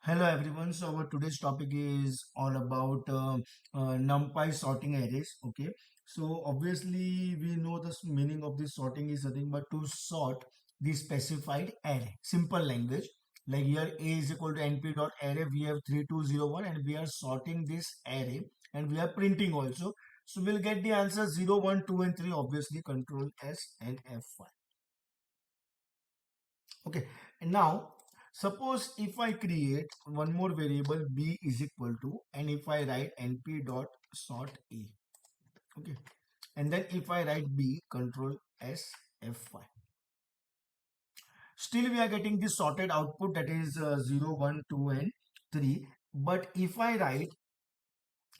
Hello everyone. So our today's topic is all about NumPy sorting arrays. Okay. So obviously we know the meaning of this sorting is nothing but to sort the specified array. Simple language. Like here A is equal to np.array. We have 3201 and we are sorting this array and we are printing also. So we'll get the answer 0, 1, 2 and 3. Obviously control S and F5. Okay, and now suppose if I create one more variable b is equal to, and if I write np.sort a, okay, and then if I write b, control S F5, still we are getting the sorted output, that is 0, 1, 2 and 3. But if I write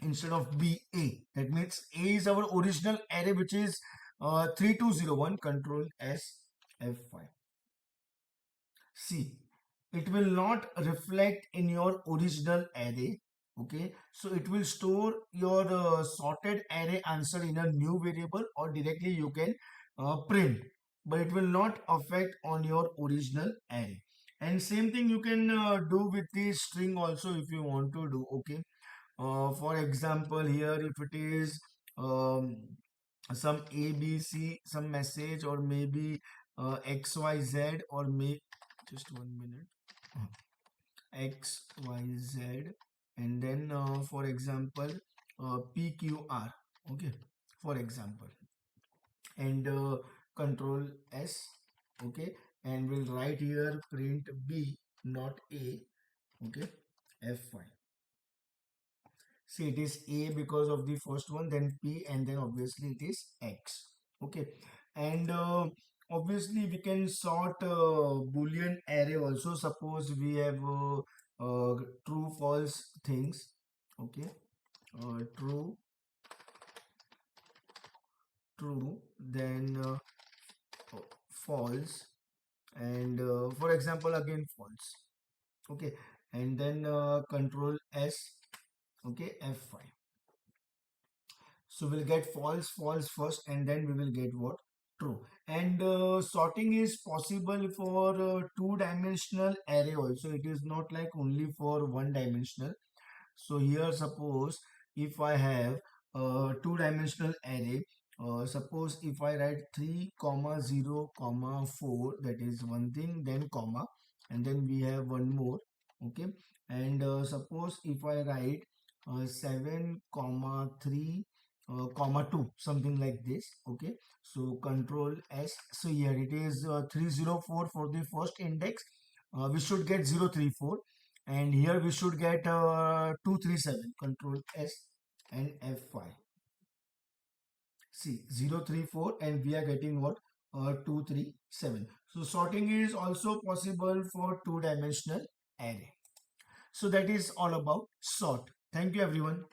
instead of b a, that means a is our original array, which is 3201, control S F5. See, it will not reflect in your original array. Okay, so it will store your sorted array answer in a new variable, or directly you can print, but it will not affect on your original array. And same thing you can do with the string also if you want to do. Okay, for example, here if it is um, some ABC, some message, or maybe XYZ, or may just 1 minute, XYZ, and then for example PQR, okay, for example, and control S, okay, and we'll write here print B not A, okay, F5. See, it is A because of the first one, then P, and then obviously it is X. Okay, and obviously we can sort Boolean array also. Suppose we have true, false things. Okay, true, true, then false, and for example again false. Okay, and then control S. Okay, F5. So we'll get false, false first, and then we will get what? True. And sorting is possible for two-dimensional array also. It is not like only for one-dimensional. So here suppose if I have a two-dimensional array, suppose if I write 3 comma 0 comma 4, that is one thing, then comma, and then we have one more. Okay, and suppose if I write 7 comma 3 comma 2, something like this. Okay, so control S. So here it is 304 for the first index. We should get 034, and here we should get 237. Control S and F5. See, 034, and we are getting what? 237. So sorting is also possible for two-dimensional array. So that is all about sort. Thank you everyone.